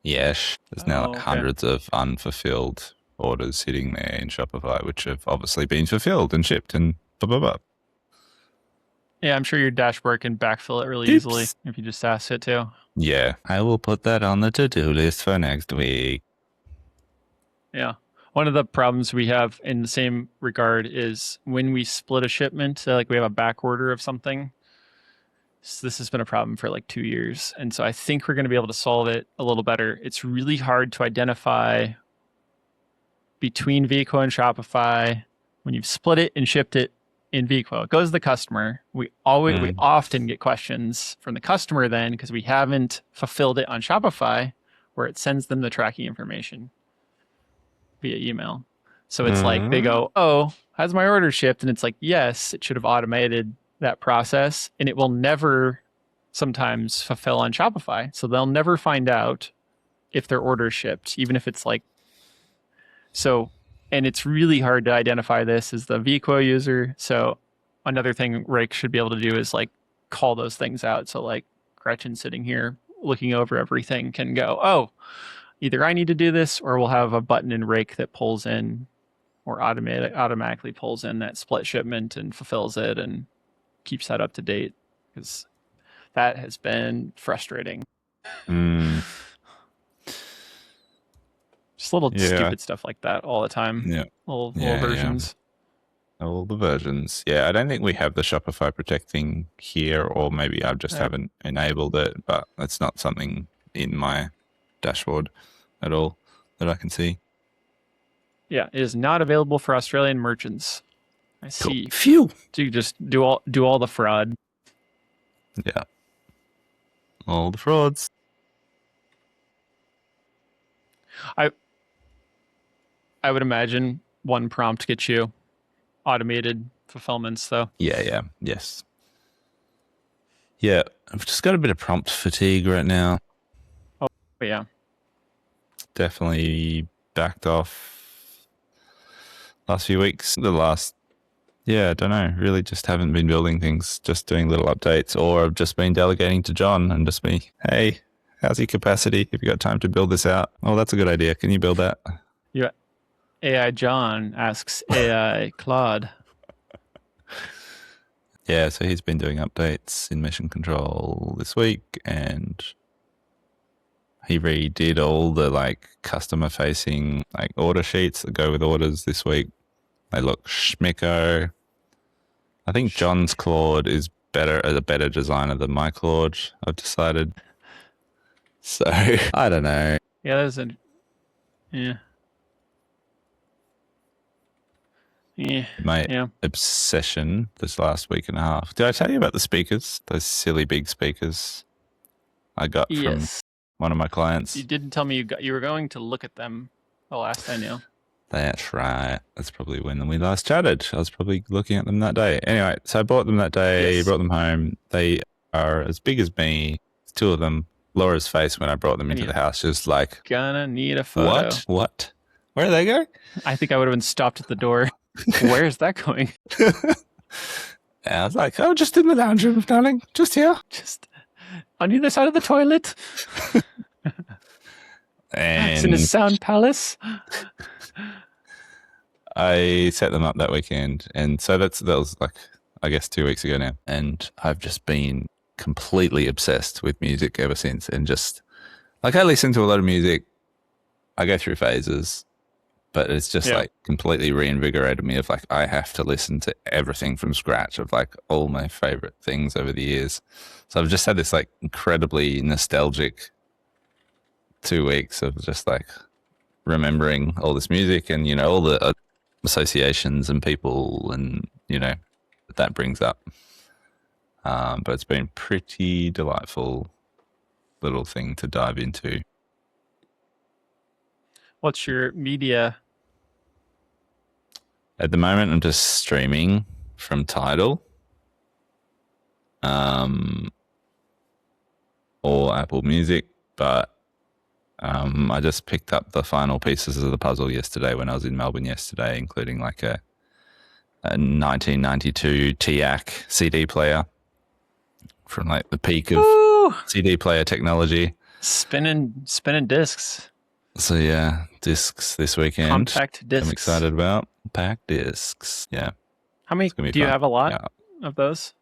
[SPEAKER 1] Yes, there's now like hundreds of unfulfilled orders sitting there in Shopify, which have obviously been fulfilled and shipped and blah, blah, blah.
[SPEAKER 2] Yeah, I'm sure your dashboard can backfill it really easily if you just ask it to.
[SPEAKER 1] Yeah, I will put that on the to-do list for next week.
[SPEAKER 2] Yeah. One of the problems we have in the same regard is when we split a shipment, like we have a back order of something. So this has been a problem for like 2 years. And so I think we're going to be able to solve it a little better. It's really hard to identify between Vico and Shopify when you've split it and shipped it in Vico. It goes to the customer. We often get questions from the customer then because we haven't fulfilled it on Shopify, where it sends them the tracking information via email. So it's like they go, "Oh, has my order shipped?" And it's like, "Yes, it should have automated that process," and it will never sometimes fulfill on Shopify. So they'll never find out if their order shipped, even if it's like so. And it's really hard to identify this as the Vico user. So another thing Rake should be able to do is like call those things out. So like Gretchen sitting here looking over everything can go, "Oh, either I need to do this, or we'll have a button in Rake that pulls in or automatically pulls in that split shipment and fulfills it and keeps that up to date," because that has been frustrating. Just little stupid stuff like that all the time.
[SPEAKER 1] Yeah.
[SPEAKER 2] Little versions.
[SPEAKER 1] Yeah. All the versions. Yeah, I don't think we have the Shopify Protect thing here, or maybe I just haven't enabled it, but it's not something in my dashboard at all that I can see.
[SPEAKER 2] Yeah, it is not available for Australian merchants. I see.
[SPEAKER 1] Phew.
[SPEAKER 2] So you just do all the fraud.
[SPEAKER 1] Yeah. All the frauds.
[SPEAKER 2] I would imagine one prompt gets you automated fulfillments, though.
[SPEAKER 1] Yeah. Yes. Yeah, I've just got a bit of prompt fatigue right now.
[SPEAKER 2] Oh, yeah.
[SPEAKER 1] Definitely backed off last few weeks. The last Yeah, I don't know. Really just haven't been building things, just doing little updates, or I've just been delegating to John and just be, hey, how's your capacity? Have you got time to build this out? Oh, that's a good idea. Can you build that?
[SPEAKER 2] Yeah. AI John asks AI Claude.
[SPEAKER 1] Yeah, so he's been doing updates in Mission Control this week, and he redid all the like customer facing like order sheets that go with orders this week. They look schmicko. I think John's Claude is a better designer than my Claude, I've decided. So I don't know.
[SPEAKER 2] Yeah, that's a yeah. Yeah.
[SPEAKER 1] My obsession this last week and a half. Did I tell you about the speakers? Those silly big speakers I got from one of my clients.
[SPEAKER 2] You didn't tell me you were going to look at them the last I knew.
[SPEAKER 1] That's right. That's probably when we last chatted. I was probably looking at them that day. Anyway, so I bought them that day, brought them home. They are as big as me. Two of them. Laura's face when I brought them into the house, just like,
[SPEAKER 2] gonna need a photo.
[SPEAKER 1] What? Where do they go?
[SPEAKER 2] I think I would have been stopped at the door. Where is that going?
[SPEAKER 1] I was like, oh, just in the lounge room, darling. Just here.
[SPEAKER 2] Just on either side of the toilet.
[SPEAKER 1] And
[SPEAKER 2] it's in a sound palace.
[SPEAKER 1] I set them up that weekend. And so that was like, I guess 2 weeks ago now. And I've just been completely obsessed with music ever since. And just like, I listen to a lot of music. I go through phases. But it's just like completely reinvigorated me of like, I have to listen to everything from scratch of like all my favorite things over the years. So I've just had this like incredibly nostalgic 2 weeks of just like remembering all this music and, you know, all the associations and people and, you know, that brings up. But it's been pretty delightful little thing to dive into.
[SPEAKER 2] What's your media?
[SPEAKER 1] At the moment, I'm just streaming from Tidal, or Apple Music, but I just picked up the final pieces of the puzzle yesterday when I was in Melbourne yesterday, including like a 1992 TIAC CD player from like the peak of CD player technology.
[SPEAKER 2] Spinning discs.
[SPEAKER 1] So yeah, discs this weekend.
[SPEAKER 2] Compact discs.
[SPEAKER 1] I'm excited about compact discs. Yeah.
[SPEAKER 2] How many do you have? A lot of those?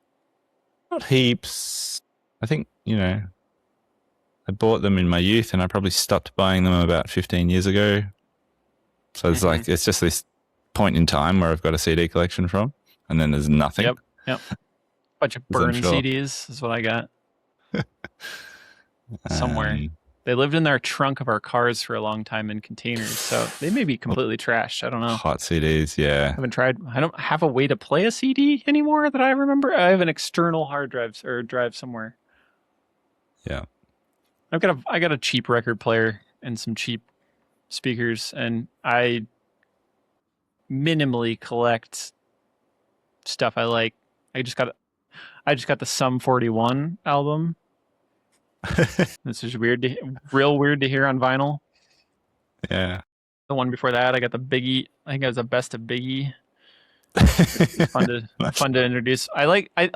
[SPEAKER 1] Not heaps. I think, you know, I bought them in my youth and I probably stopped buying them about 15 years ago. So it's like, it's just this point in time where I've got a CD collection from and then there's nothing.
[SPEAKER 2] Yep. Bunch of burned CDs is what I got. Somewhere. They lived in our trunk of our cars for a long time in containers, so they may be completely trashed. I don't know.
[SPEAKER 1] Hot CDs, yeah.
[SPEAKER 2] I haven't tried. I don't have a way to play a CD anymore that I remember. I have an external hard drive somewhere.
[SPEAKER 1] Yeah.
[SPEAKER 2] I got a cheap record player and some cheap speakers, and I minimally collect stuff I like. I just got the Sum 41 album. This is real weird to hear on vinyl.
[SPEAKER 1] Yeah.
[SPEAKER 2] The one before that, I got the Biggie. I think it was a best of Biggie. Fun to introduce. A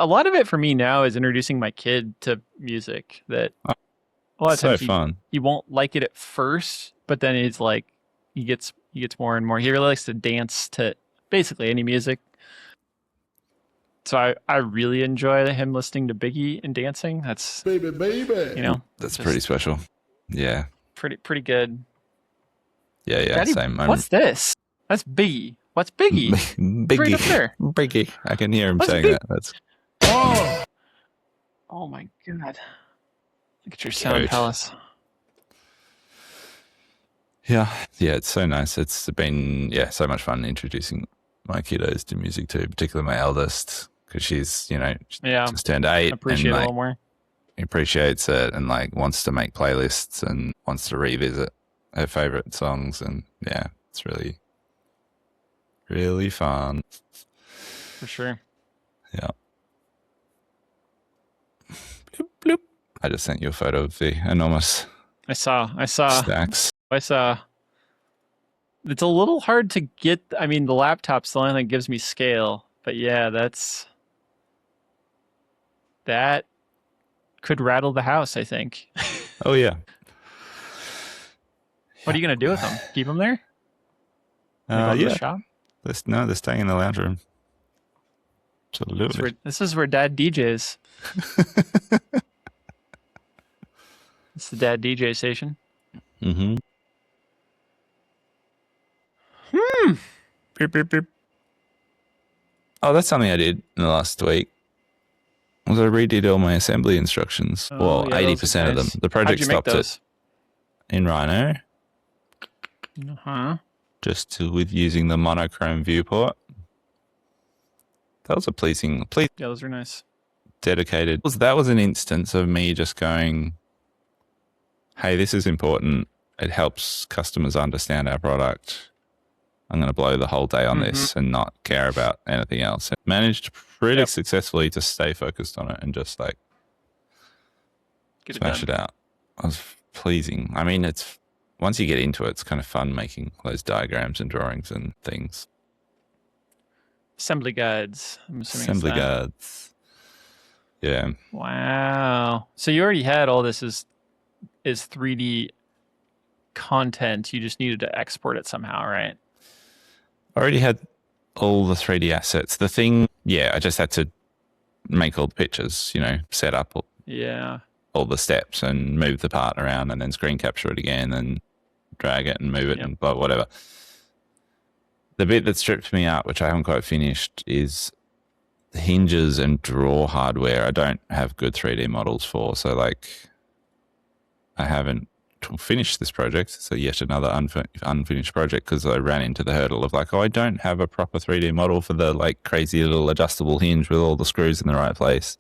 [SPEAKER 2] lot of it for me now is introducing my kid to music. That a lot of times
[SPEAKER 1] fun.
[SPEAKER 2] He won't like it at first, but then it's like he gets more and more. He really likes to dance to basically any music. So I really enjoy him listening to Biggie and dancing. That's
[SPEAKER 3] baby.
[SPEAKER 2] You know,
[SPEAKER 1] that's pretty special. Yeah.
[SPEAKER 2] Pretty good.
[SPEAKER 1] Yeah.
[SPEAKER 2] Daddy,
[SPEAKER 1] same.
[SPEAKER 2] What's this? That's Biggie. What's Biggie?
[SPEAKER 1] Biggie.
[SPEAKER 2] Right up there.
[SPEAKER 1] Biggie. I can hear him saying that. That's.
[SPEAKER 2] Oh my god! Look at your sound palace.
[SPEAKER 1] Yeah. It's so nice. It's been so much fun introducing my kiddos to music too, particularly my eldest. Because she's, you know, just turned 8
[SPEAKER 2] appreciate
[SPEAKER 1] and
[SPEAKER 2] a little more.
[SPEAKER 1] Appreciates it and like wants to make playlists and wants to revisit her favorite songs, and yeah, it's really, really fun.
[SPEAKER 2] For sure.
[SPEAKER 1] Yeah. Bloop, bloop. I just sent you a photo of the enormous.
[SPEAKER 2] I saw
[SPEAKER 1] stacks.
[SPEAKER 2] I saw. It's a little hard to get. I mean, the laptop's the only thing that gives me scale. But yeah, that could rattle the house, I think.
[SPEAKER 1] Oh, yeah.
[SPEAKER 2] What are you going to do with them? Keep them there?
[SPEAKER 1] Yeah.
[SPEAKER 2] The shop?
[SPEAKER 1] They're staying in the lounge room. Absolutely.
[SPEAKER 2] This is where Dad DJs. It's the Dad DJ station.
[SPEAKER 1] Mm-hmm.
[SPEAKER 2] Beep, beep, beep.
[SPEAKER 1] Oh, that's something I did in the last week. Was I redid all my assembly instructions?
[SPEAKER 2] Oh, yeah,
[SPEAKER 1] 80% of them. The project stopped it in Rhino. Just with using the monochrome viewport. That was a pleasing.
[SPEAKER 2] Yeah, those are nice.
[SPEAKER 1] Dedicated. That was an instance of me just going, hey, this is important. It helps customers understand our product. I'm going to blow the whole day on this and not care about anything else. And managed pretty successfully to stay focused on it and just like smash it out. It was pleasing. I mean, once you get into it, it's kind of fun making those diagrams and drawings and things.
[SPEAKER 2] Assembly guides. I'm assuming
[SPEAKER 1] assembly guides. Yeah.
[SPEAKER 2] Wow. So you already had all this is 3D content. You just needed to export it somehow, right?
[SPEAKER 1] I already had all the 3D assets. The thing, I just had to make all the pictures, set up all the steps and move the part around and then screen capture it again and drag it and move it and whatever. The bit that stripped me out, which I haven't quite finished, is the hinges and draw hardware. I don't have good 3D models for, so I haven't finished this project. So yet another unfinished project because I ran into the hurdle of I don't have a proper 3D model for the crazy little adjustable hinge with all the screws in the right place.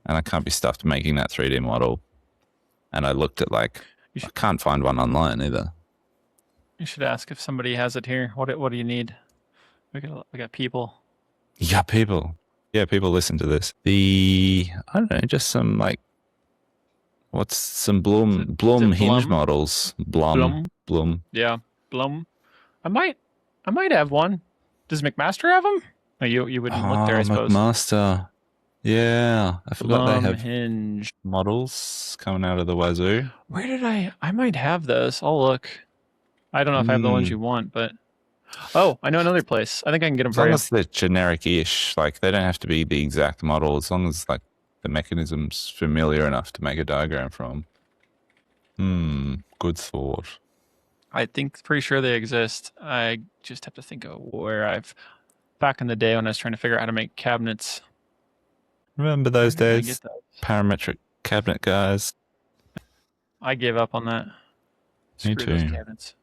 [SPEAKER 1] And I can't be stuffed making that 3D model. And I looked at I can't find one online either.
[SPEAKER 2] You should ask if somebody has it here. What do you need? We got people.
[SPEAKER 1] You got people. Yeah, people listen to this. I don't know, just some what's some Blum hinge models? Blum.
[SPEAKER 2] Yeah, Blum. I might have one. Does McMaster have them? No, you wouldn't look there, I suppose.
[SPEAKER 1] McMaster. Yeah, I forgot
[SPEAKER 2] Blum
[SPEAKER 1] they have
[SPEAKER 2] hinge
[SPEAKER 1] models coming out of the wazoo.
[SPEAKER 2] Where did I might have those. I'll look. I don't know if I have the ones you want, but I know another place. I think I can get them for you.
[SPEAKER 1] As long as they're generic-ish, they don't have to be the exact model. As long as the mechanism's familiar enough to make a diagram from. Good thought.
[SPEAKER 2] I think pretty sure they exist. I just have to think of where back in the day when I was trying to figure out how to make cabinets.
[SPEAKER 1] Remember those days? Parametric cabinet guys.
[SPEAKER 2] I gave up on that.
[SPEAKER 1] Me too.
[SPEAKER 2] Those cabinets.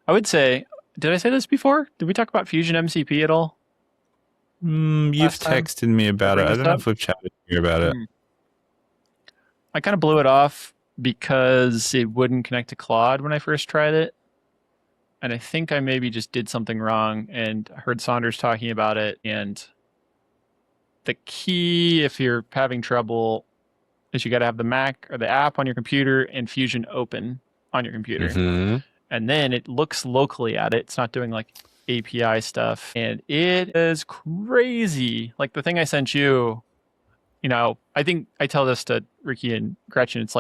[SPEAKER 2] I would say, did I say this before? Did we talk about Fusion MCP at all?
[SPEAKER 1] You've texted me about it. I don't know if we've chatted here about it.
[SPEAKER 2] I kind of blew it off because it wouldn't connect to Claude when I first tried it. And I think I maybe just did something wrong and heard Saunders talking about it. And the key, if you're having trouble, is you got to have the Mac or the app on your computer and Fusion open on your computer.
[SPEAKER 1] Mm-hmm.
[SPEAKER 2] And then it looks locally at it. It's not doing API stuff. And it is crazy. The thing I sent you, I think I tell this to Ricky and Gretchen. It's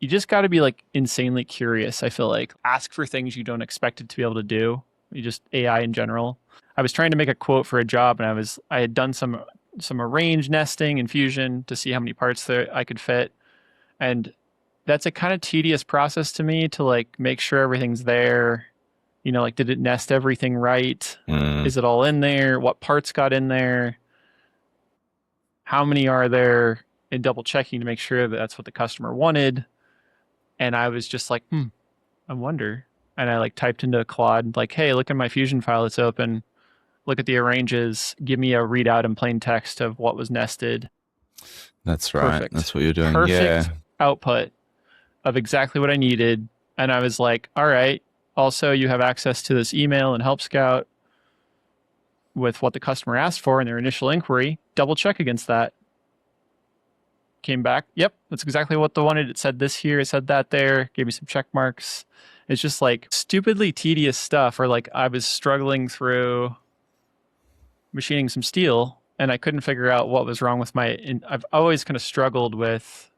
[SPEAKER 2] you just got to be insanely curious. I feel ask for things you don't expect it to be able to do. You just AI in general. I was trying to make a quote for a job and I had done some arrange nesting in Fusion to see how many parts there I could fit. And that's a kind of tedious process to me to make sure everything's there. Did it nest everything right? Is it all in there? What parts got in there? How many are there? And double checking to make sure that that's what the customer wanted. And I was just I wonder. And I typed into Claude, hey, look at my Fusion file that's open. Look at the arranges. Give me a readout in plain text of what was nested.
[SPEAKER 1] That's right. Perfect. That's what you're doing.
[SPEAKER 2] Perfect output of exactly what I needed. And I was all right. Also, you have access to this email and Help Scout with what the customer asked for in their initial inquiry. Double check against that. Came back. Yep, that's exactly what they wanted. It said this here. It said that there. Gave me some check marks. It's just like stupidly tedious stuff, or like I was struggling through machining some steel and I couldn't figure out what was wrong with I've always kind of struggled with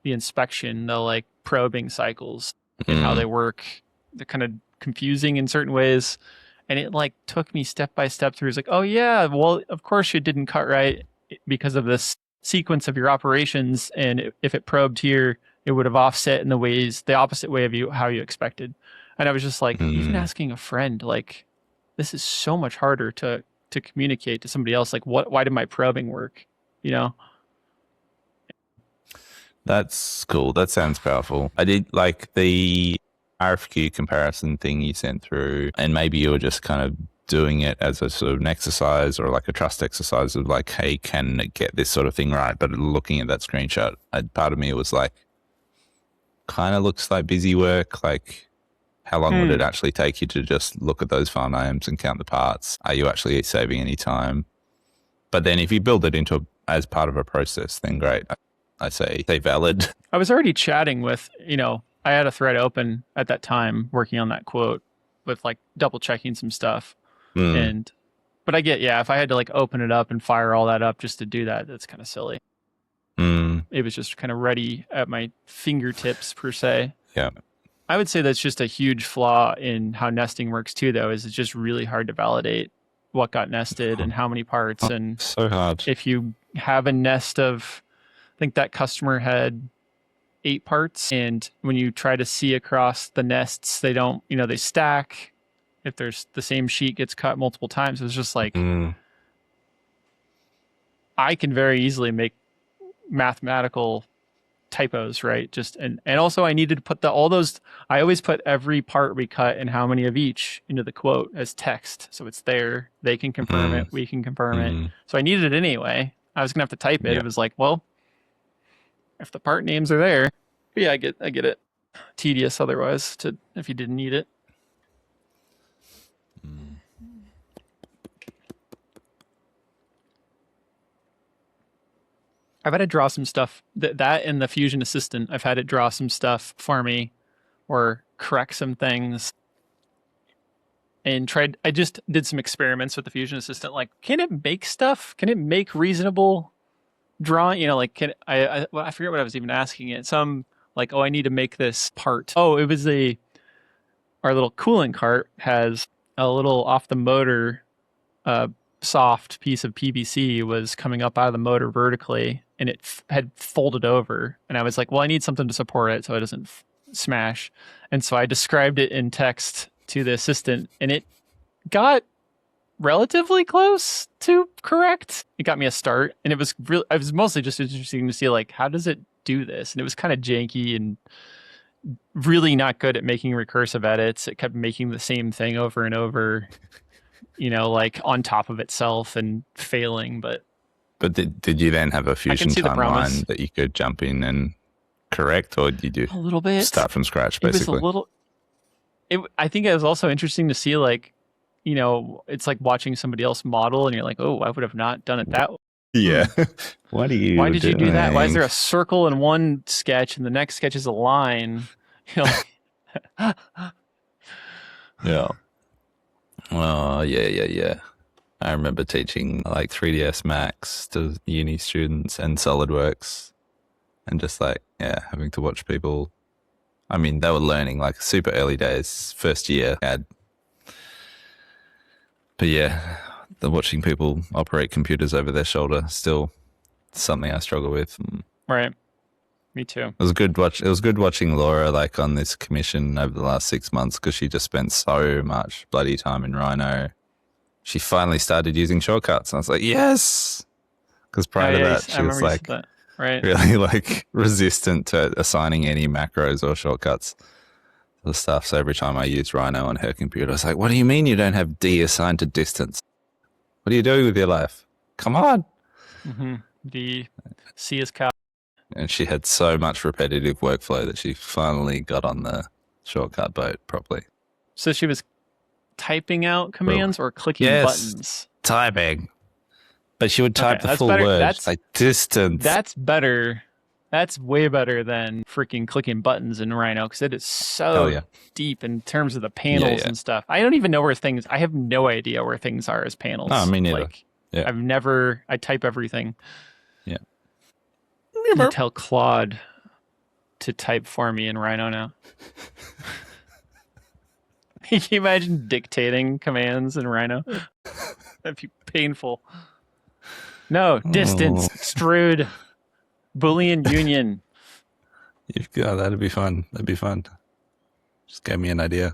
[SPEAKER 2] the inspection, the like probing cycles and how they work. They're kind of confusing in certain ways. And it like took me step by step through. It's like, oh yeah, well, of course you didn't cut right because of this sequence of your operations. And if it probed here, it would have offset in the opposite way of how you expected. And I was just like, even asking a friend, like, this is so much harder to communicate to somebody else. Like, why did my probing work? You know?
[SPEAKER 1] That's cool. That sounds powerful. I did like the RFQ comparison thing you sent through, and maybe you were just kind of doing it as a sort of an exercise or like a trust exercise of like, hey, can it get this sort of thing right? But looking at that screenshot, part of me was like, kind of looks like busy work. Like, how long would it actually take you to just look at those file names and count the parts? Are you actually saving any time? But then if you build it as part of a process, then great. I say valid.
[SPEAKER 2] I was already chatting with, I had a thread open at that time working on that quote with like double checking some stuff. But I get, if I had to like open it up and fire all that up just to do that, that's kind of silly. It was just kind of ready at my fingertips per se.
[SPEAKER 1] Yeah.
[SPEAKER 2] I would say that's just a huge flaw in how nesting works too, though, is it's just really hard to validate what got nested and how many parts. And
[SPEAKER 1] so hard.
[SPEAKER 2] If you have a nest of, I think that customer had 8 parts, and when you try to see across the nests, they don't, they stack. If there's the same sheet gets cut multiple times, it's just like, I can very easily make mathematical typos, right? And also I needed to put I always put every part we cut and how many of each into the quote as text. So it's there. They can confirm it. We can confirm it. So I needed it anyway. I was going to have to type it. It was like, well, if the part names are there, I get it. Tedious otherwise if you didn't need it. I've had to draw some stuff that in the Fusion Assistant. I've had it draw some stuff for me or correct some things and I just did some experiments with the Fusion Assistant. Like, can it make stuff? Can it make reasonable drawing? Like, I forget what I was even asking it. Some like, I need to make this part. It was our little cooling cart has a little off the motor, soft piece of PVC was coming up out of the motor vertically, and it had folded over. And I was like, well, I need something to support it so it doesn't smash. And so I described it in text to the assistant, and it got relatively close to correct. It got me a start, and I was mostly just interesting to see like, how does it do this? And it was kind of janky and really not good at making recursive edits. It kept making the same thing over and over, like on top of itself and failing. But
[SPEAKER 1] did you then have a Fusion timeline that you could jump in and correct, or did you
[SPEAKER 2] a little bit
[SPEAKER 1] start from scratch basically?
[SPEAKER 2] It was a little. I think it was also interesting to see like, it's like watching somebody else model, and you're like, oh, I would have not done it that way.
[SPEAKER 1] Yeah. Why did you do
[SPEAKER 2] that? Why is there a circle in one sketch and the next sketch is a line?
[SPEAKER 1] Yeah. Oh, yeah. I remember teaching like 3ds Max to uni students and SolidWorks, and just like, having to watch people. I mean, they were learning like super early days, first year. But the watching people operate computers over their shoulder still something I struggle with.
[SPEAKER 2] Right. Me too.
[SPEAKER 1] It was good watching Laura like on this commission over the last 6 months, because she just spent so much bloody time in Rhino. She finally started using shortcuts, and I was like, yes, because prior to that she was like really like resistant to assigning any macros or shortcuts to stuff. So every time I used Rhino on her computer, I was like, what do you mean you don't have D assigned to distance? What are you doing with your life? Come on.
[SPEAKER 2] The C is cow.
[SPEAKER 1] And she had so much repetitive workflow that she finally got on the shortcut boat properly.
[SPEAKER 2] So she was typing out commands or clicking buttons?
[SPEAKER 1] Typing. But she would type the full word, like distance.
[SPEAKER 2] That's better That's way better than freaking clicking buttons in Rhino because it is so deep in terms of the panels and stuff. I don't even know where things. I have no idea where things are as panels.
[SPEAKER 1] No, me neither.
[SPEAKER 2] Like, I type everything.
[SPEAKER 1] Yeah.
[SPEAKER 2] I tell Claude to type for me in Rhino now. Can you imagine dictating commands in Rhino? That'd be painful. No, distance, extrude, Boolean union.
[SPEAKER 1] Yeah, that'd be fun. That'd be fun. Just gave me an idea.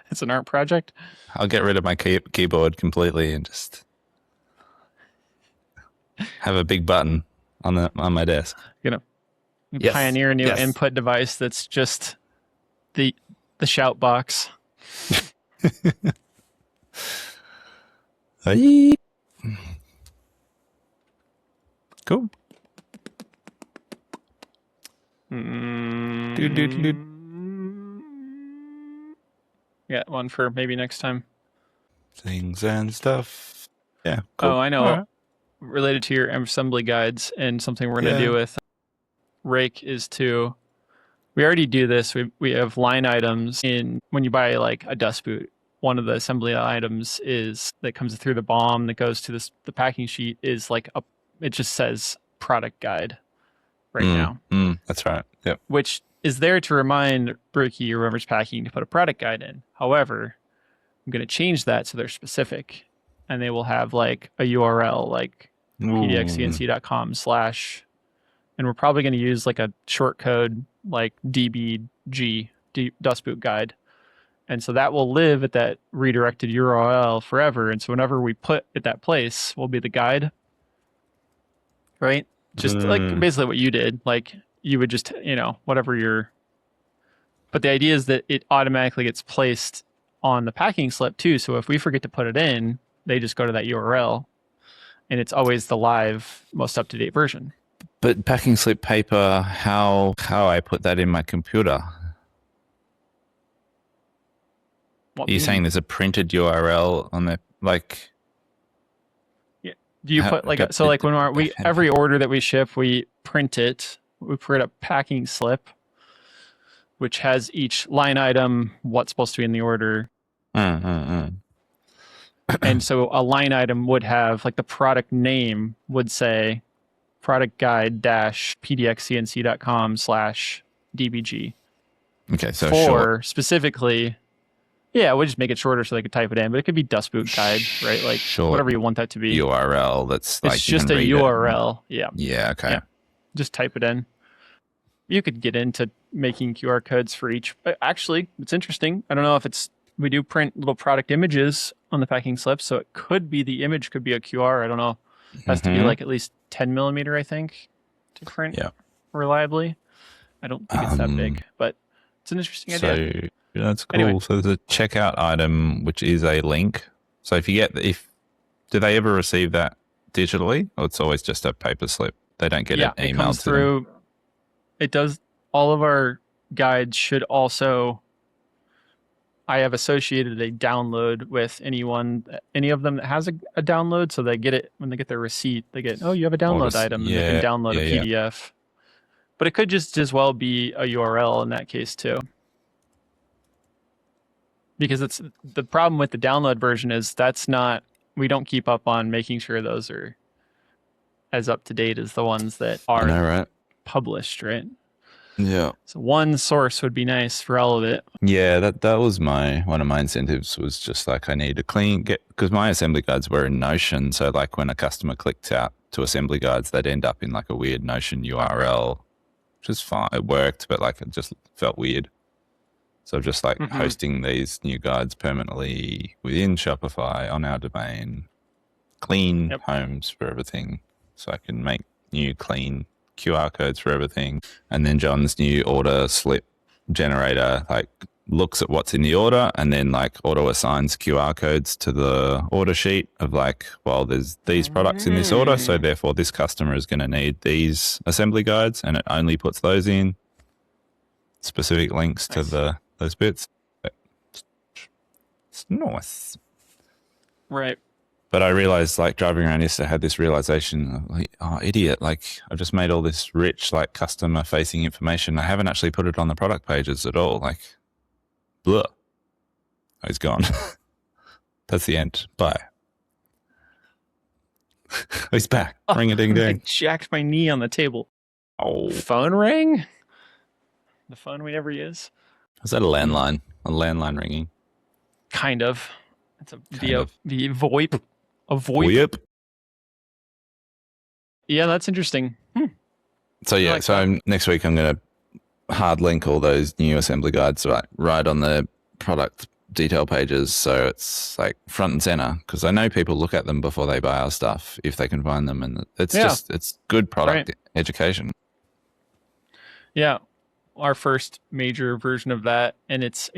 [SPEAKER 2] It's an art project.
[SPEAKER 1] I'll get rid of my keyboard completely and just have a big button on my desk.
[SPEAKER 2] Pioneer a new input device that's just the shout box.
[SPEAKER 1] Cool.
[SPEAKER 2] Yeah, one for maybe next time.
[SPEAKER 1] Things and stuff. Yeah. Cool.
[SPEAKER 2] Oh, I know. Right. Related to your assembly guides and something we're going to do with Rake is to, we already do this. We have line items in when you buy like a dust boot. One of the assembly items is that comes through the BOM that goes to the packing sheet is like it just says product guide right now.
[SPEAKER 1] That's right. Yep.
[SPEAKER 2] Which is there to remind Brookie or whoever's packing to put a product guide in. However, I'm going to change that so they're specific and they will have like a URL like pdxcnc.com/ and we're probably going to use like a short code like dbg dust boot guide. And so that will live at that redirected URL forever. And so whenever we put at that place will be the guide, right? Just like basically what you did, like you would just, whatever but the idea is that it automatically gets placed on the packing slip too. So if we forget to put it in, they just go to that URL and it's always the live, most up-to-date version.
[SPEAKER 1] But packing slip paper, how I put that in my computer? Are you saying there's a printed URL on there? Like,
[SPEAKER 2] yeah. Do you put like when every order that we ship, we print it. We print a packing slip, which has each line item, what's supposed to be in the order. And so a line item would have like the product name would say product guide pdxcnc.com/dbg.
[SPEAKER 1] Okay, so
[SPEAKER 2] short. Specifically. Yeah, we'll just make it shorter so they could type it in, but it could be dust boot guide, right? Like short whatever you want that to be.
[SPEAKER 1] URL that's like
[SPEAKER 2] it's just a URL.
[SPEAKER 1] Yeah. Yeah, okay. Yeah.
[SPEAKER 2] Just type it in. You could get into making QR codes for each. Actually, it's interesting. I don't know if we do print little product images on the packing slips, so it could be the image could be a QR. I don't know. It has to be like at least 10 millimeter, I think, to print reliably. I don't think it's that big, but it's an interesting idea.
[SPEAKER 1] Yeah, that's cool. Anyway. So there's a checkout item, which is a link. So do they ever receive that digitally, or it's always just a paper slip? They don't get an email.
[SPEAKER 2] It comes through. It does. All of our guides should also. I have associated a download with any of them that has a download, so they get it when they get their receipt. They get, you have a download item, and they can download a PDF. Yeah. But it could just as well be a URL in that case too. Because it's the problem with the download version is we don't keep up on making sure those are as up to date as the ones that are published, right?
[SPEAKER 1] Yeah.
[SPEAKER 2] So one source would be nice for all of it.
[SPEAKER 1] Yeah, that was one of my incentives was just like I need to because my assembly guides were in Notion. So like when a customer clicked out to assembly guides, they'd end up in like a weird Notion URL, which is fine. It worked, but like it just felt weird. So just like hosting these new guides permanently within Shopify on our domain, clean homes for everything. So I can make new clean QR codes for everything. And then John's new order slip generator like looks at what's in the order and then like auto assigns QR codes to the order sheet of like, well, there's these products in this order. So therefore this customer is going to need these assembly guides and it only puts those in. Specific links to those bits. It's nice.
[SPEAKER 2] Right.
[SPEAKER 1] But I realized, like, driving around yesterday, I had this realization, like, oh, idiot, like, I've just made all this rich, like, customer-facing information. I haven't actually put it on the product pages at all. Like, blah. Oh, he's gone. That's the end. Bye. He's back. Ring-a-ding-ding.
[SPEAKER 2] I jacked my knee on the table.
[SPEAKER 1] Oh.
[SPEAKER 2] Phone ring? The phone we never use.
[SPEAKER 1] Was that a landline? A landline ringing?
[SPEAKER 2] Kind of. It's a VoIP. A VoIP.
[SPEAKER 1] VoIP.
[SPEAKER 2] Yeah, that's interesting.
[SPEAKER 1] So yeah, next week I'm going to hard link all those new assembly guides right on the product detail pages, so it's like front and center, because I know people look at them before they buy our stuff if they can find them, and it's good product education.
[SPEAKER 2] Yeah, our first major version of that, and it's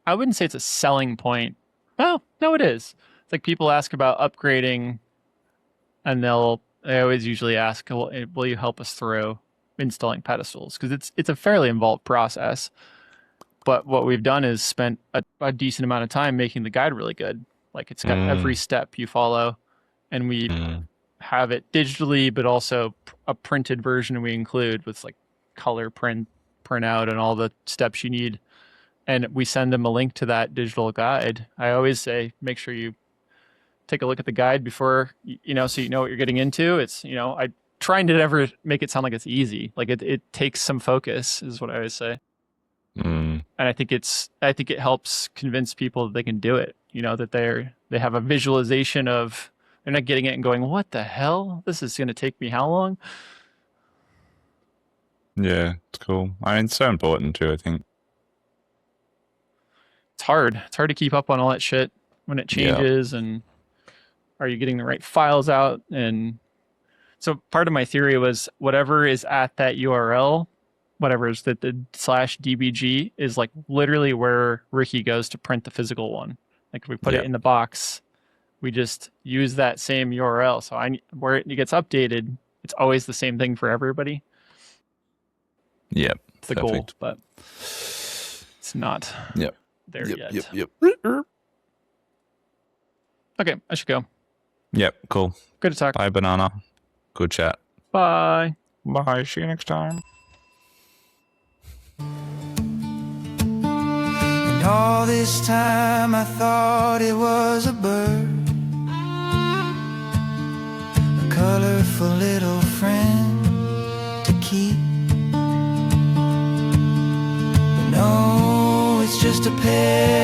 [SPEAKER 2] I wouldn't say it's a selling point. Well, no, it is. It's like people ask about upgrading, and they always usually ask, will you help us through installing pedestals? Because it's a fairly involved process. But what we've done is spent a decent amount of time making the guide really good. Like, it's got every step you follow, and we have it digitally, but also a printed version we include with like color printout and all the steps you need. And we send them a link to that digital guide. I always say, make sure you take a look at the guide before, so you know what you're getting into. It's, I trying to never make it sound like it's easy. Like it takes some focus is what I always say. And I think it helps convince people that they can do it. That they have a visualization of, they're not getting it and going, what the hell? This is going to take me how long?
[SPEAKER 1] Yeah, it's cool. I mean, it's so important too, I think.
[SPEAKER 2] It's hard. It's hard to keep up on all that shit when it changes, and are you getting the right files out? And so part of my theory was whatever is at that URL, whatever is the /dbg is like literally where Ricky goes to print the physical one. Like if we put it in the box, we just use that same URL. So where it gets updated, it's always the same thing for everybody.
[SPEAKER 1] Yep.
[SPEAKER 2] It's the goal, but it's not there yet.
[SPEAKER 1] Yep.
[SPEAKER 2] Okay, I should go.
[SPEAKER 1] Yep, cool.
[SPEAKER 2] Good to talk.
[SPEAKER 1] Bye, Banana. Good chat.
[SPEAKER 2] Bye.
[SPEAKER 1] Bye. See you next time.
[SPEAKER 4] And all this time I thought it was a bird, a colorful little friend to keep. But no, it's just a pair